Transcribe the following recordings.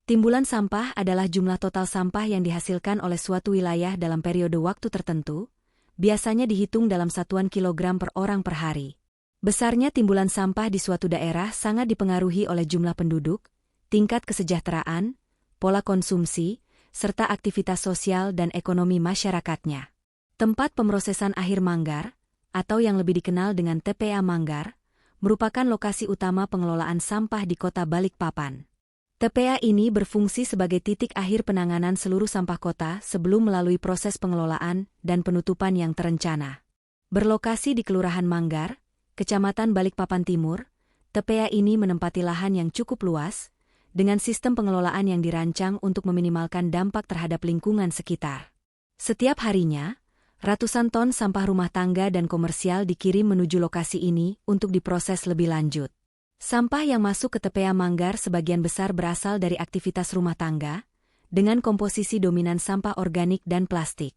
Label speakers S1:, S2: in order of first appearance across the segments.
S1: Timbulan sampah adalah jumlah total sampah yang dihasilkan oleh suatu wilayah dalam periode waktu tertentu, biasanya dihitung dalam satuan kilogram per orang per hari. Besarnya timbulan sampah di suatu daerah sangat dipengaruhi oleh jumlah penduduk, tingkat kesejahteraan, pola konsumsi, serta aktivitas sosial dan ekonomi masyarakatnya. Tempat pemrosesan akhir Manggar, atau yang lebih dikenal dengan TPA Manggar, merupakan lokasi utama pengelolaan sampah di Kota Balikpapan. TPA ini berfungsi sebagai titik akhir penanganan seluruh sampah kota sebelum melalui proses pengelolaan dan penutupan yang terencana. Berlokasi di Kelurahan Manggar, Kecamatan Balikpapan Timur, TPA ini menempati lahan yang cukup luas, dengan sistem pengelolaan yang dirancang untuk meminimalkan dampak terhadap lingkungan sekitar. Setiap harinya, ratusan ton sampah rumah tangga dan komersial dikirim menuju lokasi ini untuk diproses lebih lanjut. Sampah yang masuk ke TPA Manggar sebagian besar berasal dari aktivitas rumah tangga, dengan komposisi dominan sampah organik dan plastik.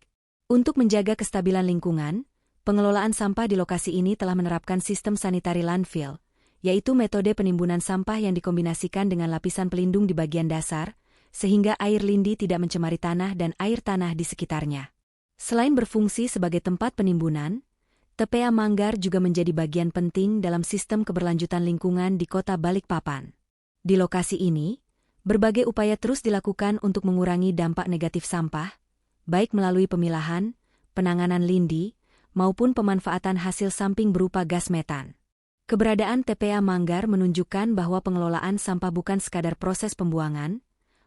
S1: Untuk menjaga kestabilan lingkungan, pengelolaan sampah di lokasi ini telah menerapkan sistem sanitary landfill, yaitu metode penimbunan sampah yang dikombinasikan dengan lapisan pelindung di bagian dasar, sehingga air lindi tidak mencemari tanah dan air tanah di sekitarnya. Selain berfungsi sebagai tempat penimbunan, TPA Manggar juga menjadi bagian penting dalam sistem keberlanjutan lingkungan di Kota Balikpapan. Di lokasi ini, berbagai upaya terus dilakukan untuk mengurangi dampak negatif sampah, baik melalui pemilahan, penanganan lindi, maupun pemanfaatan hasil samping berupa gas metan. Keberadaan TPA Manggar menunjukkan bahwa pengelolaan sampah bukan sekadar proses pembuangan,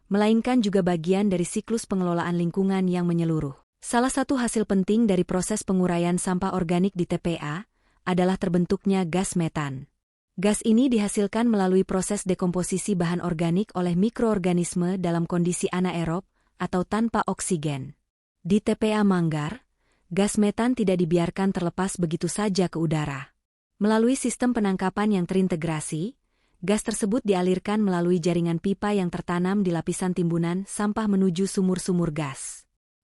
S1: melainkan juga bagian dari siklus pengelolaan lingkungan yang menyeluruh. Salah satu hasil penting dari proses penguraian sampah organik di TPA adalah terbentuknya gas metan. Gas ini dihasilkan melalui proses dekomposisi bahan organik oleh mikroorganisme dalam kondisi anaerob atau tanpa oksigen. Di TPA Manggar, gas metan tidak dibiarkan terlepas begitu saja ke udara. Melalui sistem penangkapan yang terintegrasi, gas tersebut dialirkan melalui jaringan pipa yang tertanam di lapisan timbunan sampah menuju sumur-sumur gas.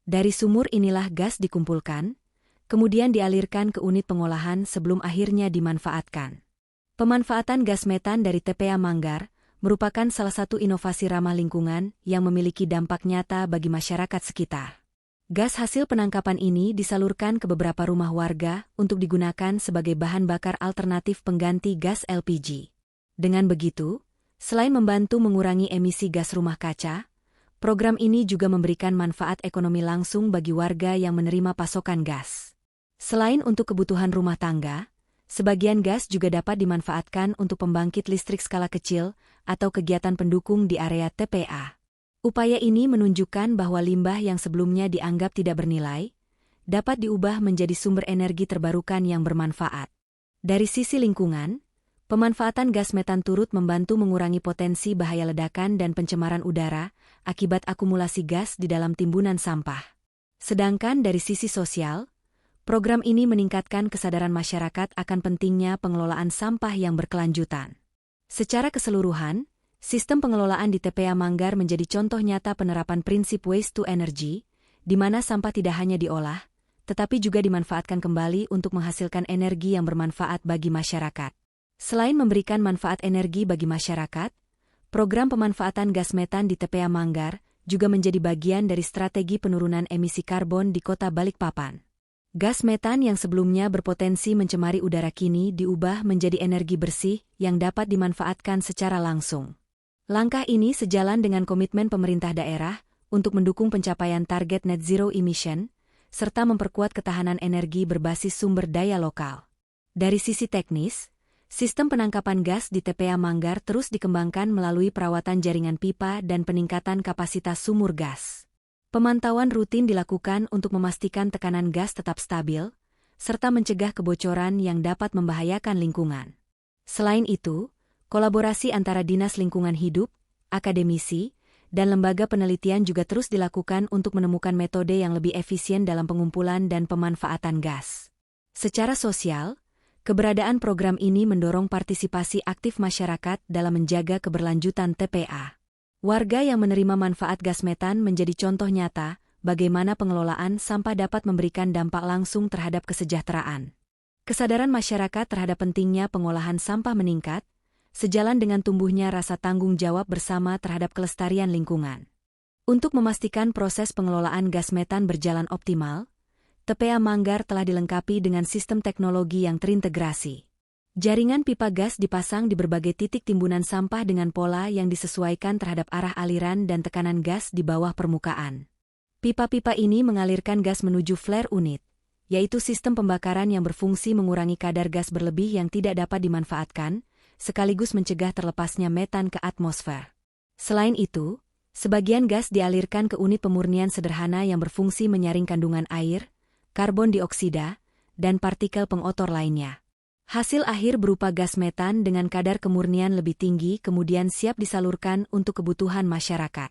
S1: Dari sumur inilah gas dikumpulkan, kemudian dialirkan ke unit pengolahan sebelum akhirnya dimanfaatkan. Pemanfaatan gas metan dari TPA Manggar merupakan salah satu inovasi ramah lingkungan yang memiliki dampak nyata bagi masyarakat sekitar. Gas hasil penangkapan ini disalurkan ke beberapa rumah warga untuk digunakan sebagai bahan bakar alternatif pengganti gas LPG. Dengan begitu, selain membantu mengurangi emisi gas rumah kaca, program ini juga memberikan manfaat ekonomi langsung bagi warga yang menerima pasokan gas. Selain untuk kebutuhan rumah tangga, sebagian gas juga dapat dimanfaatkan untuk pembangkit listrik skala kecil atau kegiatan pendukung di area TPA. Upaya ini menunjukkan bahwa limbah yang sebelumnya dianggap tidak bernilai, dapat diubah menjadi sumber energi terbarukan yang bermanfaat. Dari sisi lingkungan, pemanfaatan gas metan turut membantu mengurangi potensi bahaya ledakan dan pencemaran udara akibat akumulasi gas di dalam timbunan sampah. Sedangkan dari sisi sosial, program ini meningkatkan kesadaran masyarakat akan pentingnya pengelolaan sampah yang berkelanjutan. Secara keseluruhan, sistem pengelolaan di TPA Manggar menjadi contoh nyata penerapan prinsip waste to energy, di mana sampah tidak hanya diolah, tetapi juga dimanfaatkan kembali untuk menghasilkan energi yang bermanfaat bagi masyarakat. Selain memberikan manfaat energi bagi masyarakat, program pemanfaatan gas metan di TPA Manggar juga menjadi bagian dari strategi penurunan emisi karbon di Kota Balikpapan. Gas metan yang sebelumnya berpotensi mencemari udara kini diubah menjadi energi bersih yang dapat dimanfaatkan secara langsung. Langkah ini sejalan dengan komitmen pemerintah daerah untuk mendukung pencapaian target net zero emission, serta memperkuat ketahanan energi berbasis sumber daya lokal. Dari sisi teknis, sistem penangkapan gas di TPA Manggar terus dikembangkan melalui perawatan jaringan pipa dan peningkatan kapasitas sumur gas. Pemantauan rutin dilakukan untuk memastikan tekanan gas tetap stabil, serta mencegah kebocoran yang dapat membahayakan lingkungan. Selain itu, kolaborasi antara Dinas Lingkungan Hidup, akademisi, dan lembaga penelitian juga terus dilakukan untuk menemukan metode yang lebih efisien dalam pengumpulan dan pemanfaatan gas. Secara sosial, keberadaan program ini mendorong partisipasi aktif masyarakat dalam menjaga keberlanjutan TPA. Warga yang menerima manfaat gas metan menjadi contoh nyata bagaimana pengelolaan sampah dapat memberikan dampak langsung terhadap kesejahteraan. Kesadaran masyarakat terhadap pentingnya pengolahan sampah meningkat, sejalan dengan tumbuhnya rasa tanggung jawab bersama terhadap kelestarian lingkungan. Untuk memastikan proses pengelolaan gas metan berjalan optimal, TPA Manggar telah dilengkapi dengan sistem teknologi yang terintegrasi. Jaringan pipa gas dipasang di berbagai titik timbunan sampah dengan pola yang disesuaikan terhadap arah aliran dan tekanan gas di bawah permukaan. Pipa-pipa ini mengalirkan gas menuju flare unit, yaitu sistem pembakaran yang berfungsi mengurangi kadar gas berlebih yang tidak dapat dimanfaatkan, sekaligus mencegah terlepasnya metan ke atmosfer. Selain itu, sebagian gas dialirkan ke unit pemurnian sederhana yang berfungsi menyaring kandungan air, karbon dioksida, dan partikel pengotor lainnya. Hasil akhir berupa gas metan dengan kadar kemurnian lebih tinggi kemudian siap disalurkan untuk kebutuhan masyarakat.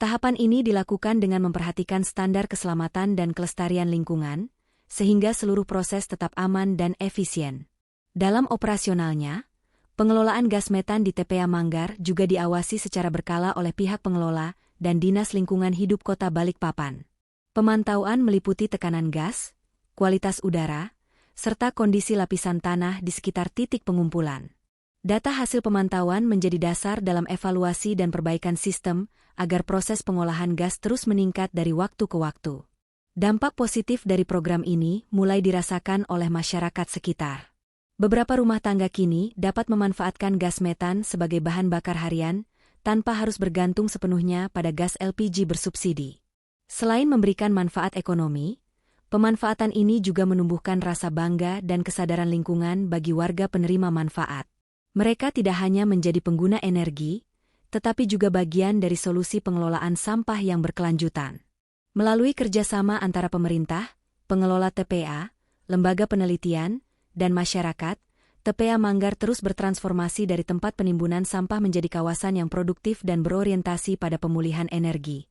S1: Tahapan ini dilakukan dengan memperhatikan standar keselamatan dan kelestarian lingkungan, sehingga seluruh proses tetap aman dan efisien. Dalam operasionalnya, pengelolaan gas metan di TPA Manggar juga diawasi secara berkala oleh pihak pengelola dan Dinas Lingkungan Hidup Kota Balikpapan. Pemantauan meliputi tekanan gas, kualitas udara, serta kondisi lapisan tanah di sekitar titik pengumpulan. Data hasil pemantauan menjadi dasar dalam evaluasi dan perbaikan sistem agar proses pengolahan gas terus meningkat dari waktu ke waktu. Dampak positif dari program ini mulai dirasakan oleh masyarakat sekitar. Beberapa rumah tangga kini dapat memanfaatkan gas metan sebagai bahan bakar harian tanpa harus bergantung sepenuhnya pada gas LPG bersubsidi. Selain memberikan manfaat ekonomi, pemanfaatan ini juga menumbuhkan rasa bangga dan kesadaran lingkungan bagi warga penerima manfaat. Mereka tidak hanya menjadi pengguna energi, tetapi juga bagian dari solusi pengelolaan sampah yang berkelanjutan. Melalui kerjasama antara pemerintah, pengelola TPA, lembaga penelitian, dan masyarakat, TPA Manggar terus bertransformasi dari tempat penimbunan sampah menjadi kawasan yang produktif dan berorientasi pada pemulihan energi.